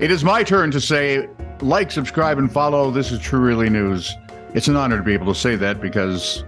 It is my turn to say, like, subscribe, and follow. This is True Really News. It's an honor to be able to say that because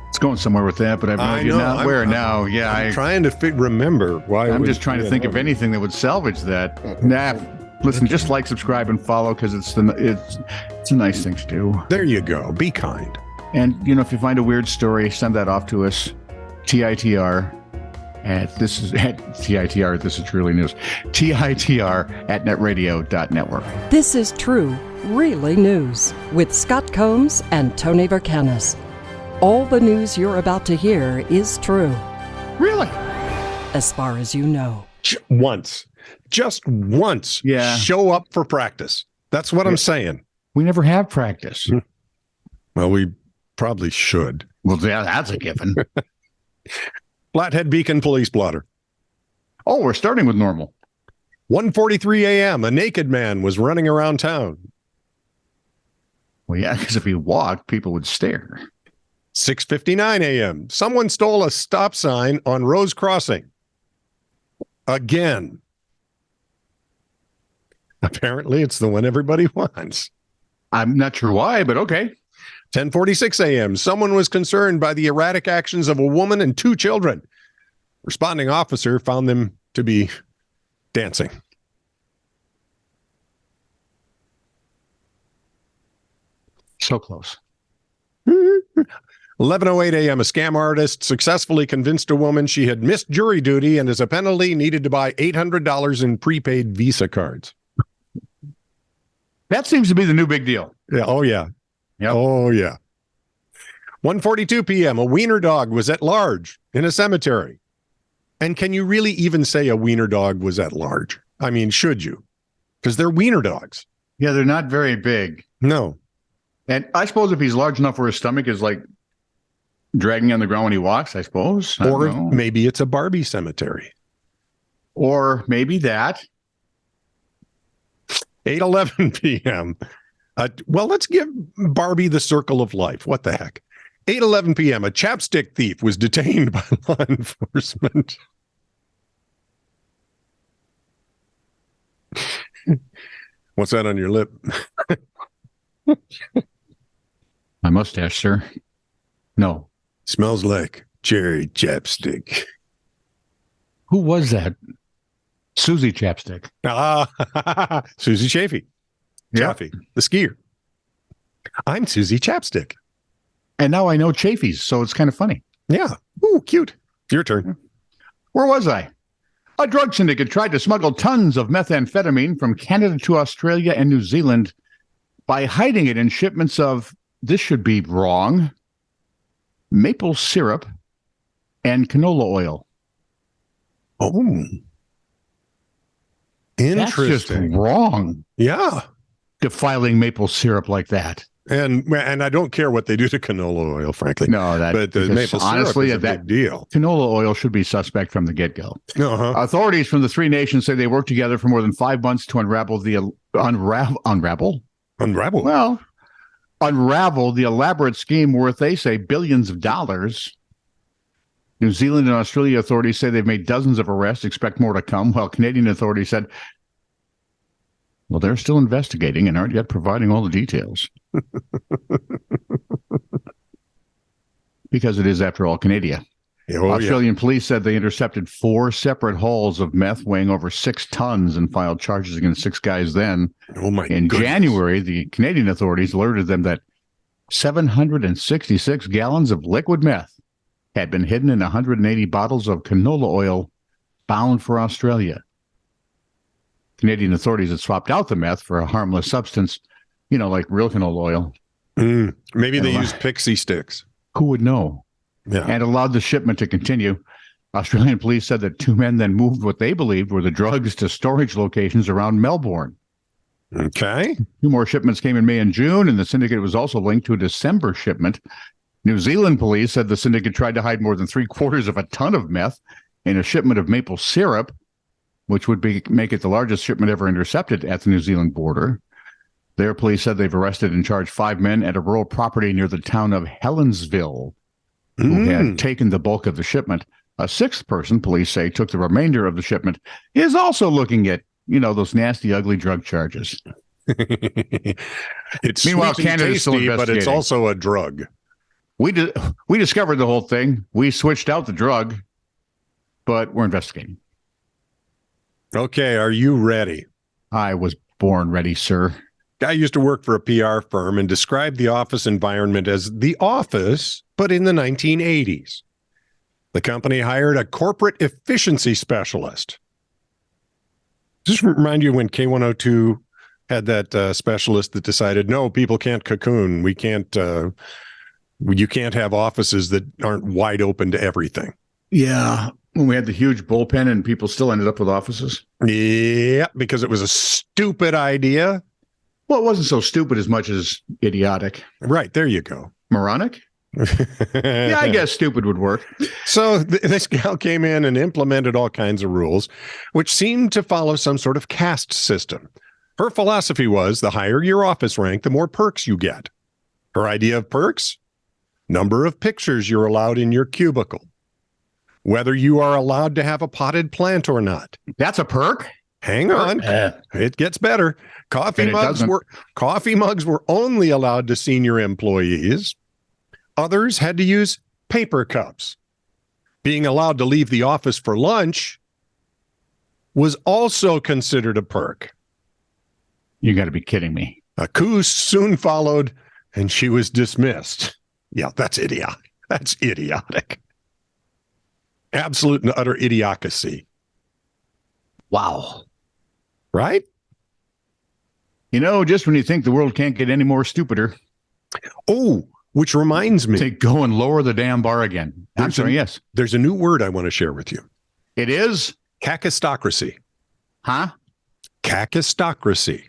it's going somewhere with that, but I have no idea now. Where now? Yeah, I'm trying to remember why. I'm just trying to think of anything that would salvage that. Nah, listen, just like, subscribe, and follow because it's a nice thing to do. There you go. Be kind. And if you find a weird story, send that off to us. TITR. This is Truly News. TITR@netradio.network. This is True Really News with Scott Combs and Tony Vercanis. All the news you're about to hear is true. Really? As far as you know. Just once. Yeah. Show up for practice. That's what I'm saying. We never have practice. Well, we probably should. Well, yeah, that's a given. Flathead Beacon Police Blotter. Oh, we're starting with normal. 1:43 a.m. A naked man was running around town. Well, yeah, because if he walked, people would stare. 6:59 a.m. Someone stole a stop sign on Rose Crossing. Again. Apparently, it's the one everybody wants. I'm not sure why, but okay. 10:46 a.m. Someone was concerned by the erratic actions of a woman and 2 children. Responding officer found them to be dancing. So close. 11:08 a.m. A scam artist successfully convinced a woman she had missed jury duty and as a penalty needed to buy $800 in prepaid Visa cards. That seems to be the new big deal. Yeah. Oh, yeah. Yep. Oh, yeah. 1:42 p.m. A wiener dog was at large in a cemetery. And can you really even say a wiener dog was at large? I mean, should you? Because they're wiener dogs. Yeah, they're not very big. No. And I suppose if he's large enough where his stomach is like dragging on the ground when he walks, I suppose. Or maybe it's a Barbie cemetery. Or maybe that. 8:11 p.m. Well, let's give Barbie the circle of life. What the heck? 8:11 p.m. A chapstick thief was detained by law enforcement. What's that on your lip? My mustache, sir. No. Smells like cherry chapstick. Who was that? Susie Chapstick. Susie Chaffee. Yeah. Chaffee, the skier. I'm Susie Chapstick. And now I know Chaffee's, so it's kind of funny. Yeah. Ooh, cute. Your turn. Where was I? A drug syndicate tried to smuggle tons of methamphetamine from Canada to Australia and New Zealand by hiding it in shipments of, this should be wrong, maple syrup and canola oil. Oh. Interesting. That's just wrong. Yeah. Defiling maple syrup like that. And I don't care what they do to canola oil, frankly. No, but the maple honestly, syrup is a big deal. Canola oil should be suspect from the get-go. Uh-huh. Authorities from the 3 nations say they worked together for more than 5 months to unravel the elaborate scheme worth, they say, billions of dollars. New Zealand and Australia authorities say they've made dozens of arrests, expect more to come, while Canadian authorities said, well, they're still investigating and aren't yet providing all the details. Because it is, after all, Canada. Australian police said they intercepted 4 separate hauls of meth weighing over 6 tons and filed charges against 6 guys then. In January, the Canadian authorities alerted them that 766 gallons of liquid meth had been hidden in 180 bottles of canola oil bound for Australia. Canadian authorities had swapped out the meth for a harmless substance, like real canola oil. Maybe they used pixie sticks. Who would know? Yeah. And allowed the shipment to continue. Australian police said that 2 men then moved what they believed were the drugs to storage locations around Melbourne. Okay. 2 more shipments came in May and June, and the syndicate was also linked to a December shipment. New Zealand police said the syndicate tried to hide more than 3/4 of a ton of meth in a shipment of maple syrup, which would make it the largest shipment ever intercepted at the New Zealand border. Their police said they've arrested and charged 5 men at a rural property near the town of Helensville who had taken the bulk of the shipment. A sixth person, police say, took the remainder of the shipment, is also looking at, those nasty, ugly drug charges. It's Meanwhile, sweet and Canada's still tasty, but it's investigating. also a drug. We discovered the whole thing. We switched out the drug, but we're investigating. Okay, are you ready? I was born ready, sir. Guy used to work for a PR firm and described the office environment as the office, but in the 1980s. The company hired a corporate efficiency specialist. Just remind you when K102 had that specialist that decided, no, people can't cocoon. You can't have offices that aren't wide open to everything. Yeah. When we had the huge bullpen and people still ended up with offices. Yeah, because it was a stupid idea. Well, it wasn't so stupid as much as idiotic. Right, there you go. Moronic? Yeah, I guess stupid would work. So this gal came in and implemented all kinds of rules, which seemed to follow some sort of caste system. Her philosophy was the higher your office rank, the more perks you get. Her idea of perks? Number of pictures you're allowed in your cubicle. Whether you are allowed to have a potted plant or not. That's a perk? Hang on. It gets better. Coffee mugs were only allowed to senior employees. Others had to use paper cups. Being allowed to leave the office for lunch was also considered a perk. You got to be kidding me. A coup soon followed, and she was dismissed. Yeah, that's idiotic. That's idiotic. Absolute and utter idiocracy. Wow. Right? Just when you think the world can't get any more stupider. Oh, which reminds me. They go and lower the damn bar again. I'm sorry, yes. There's a new word I want to share with you. It is? Kakistocracy. Huh? Kakistocracy.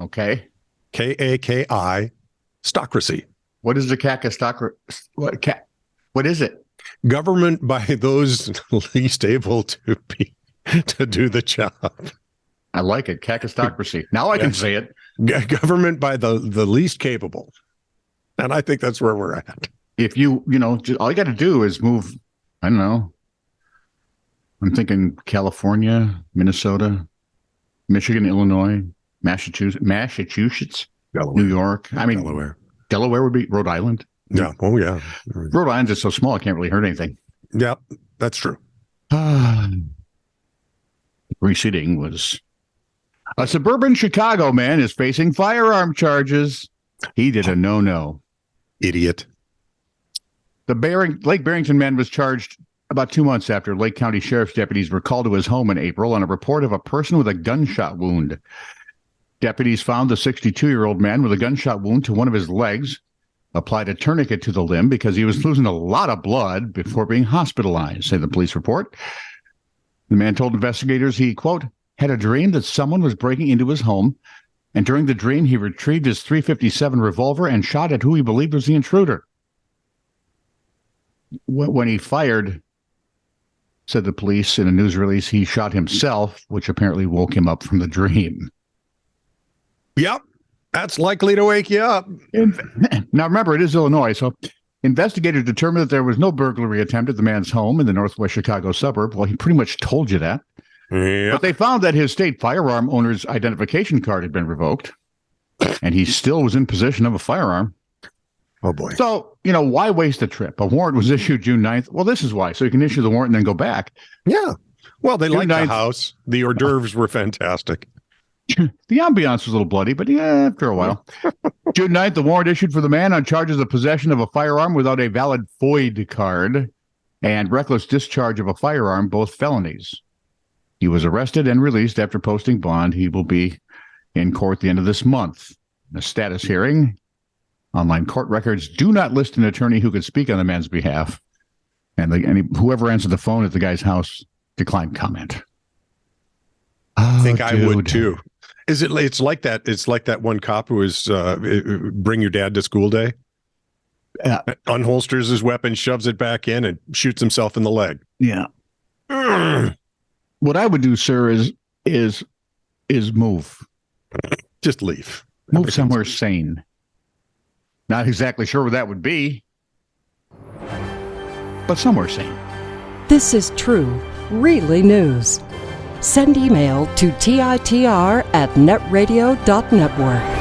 Okay. K-A-K-I, stocracy. What is the kakistocracy? What is it? Government by those least able to do the job. I like it. Kakistocracy. Now I can say it. Government by the least capable. And I think that's where we're at. If all you got to do is move, I don't know. I'm thinking California, Minnesota, Michigan, Illinois, Massachusetts, Delaware. New York. I mean, Delaware would be Rhode Island. Yeah. Oh, yeah. Rhode Island's just so small, it can't really hurt anything. Yeah, that's true. Preceding was a suburban Chicago man is facing firearm charges. He did a no-no. Idiot. The Lake Barrington man was charged about 2 months after Lake County Sheriff's deputies were called to his home in April on a report of a person with a gunshot wound. Deputies found the 62-year-old man with a gunshot wound to one of his legs, applied a tourniquet to the limb because he was losing a lot of blood before being hospitalized, say the police report. The man told investigators he, quote, had a dream that someone was breaking into his home, and during the dream he retrieved his .357 revolver and shot at who he believed was the intruder. When he fired, said the police in a news release, he shot himself, which apparently woke him up from the dream. Yep, that's likely to wake you up. Now, remember, it is Illinois, so investigators determined that there was no burglary attempt at the man's home in the northwest Chicago suburb. Well, he pretty much told you that. Yep. But they found that his state firearm owner's identification card had been revoked, and he still was in possession of a firearm. Oh, boy. So, why waste a trip? A warrant was issued June 9th. Well, this is why. So you can issue the warrant and then go back. Yeah. Well, they liked the 9th. house. The hors d'oeuvres were fantastic. The ambiance was a little bloody, but yeah, after a while. June 9th, the warrant issued for the man on charges of possession of a firearm without a valid FOID card and reckless discharge of a firearm, both felonies. He was arrested and released after posting bond. He will be in court the end of this month. In a status hearing, online court records do not list an attorney who could speak on the man's behalf. And whoever answered the phone at the guy's house declined comment. I think I would too. It's like that. It's like that one cop who was bring your dad to school day. Unholsters his weapon, shoves it back in, and shoots himself in the leg. Yeah. What I would do, sir, is move. Just leave. Move somewhere sane. Not exactly sure where that would be, but somewhere sane. This is true, really news. Send email to TITR@netradio.network.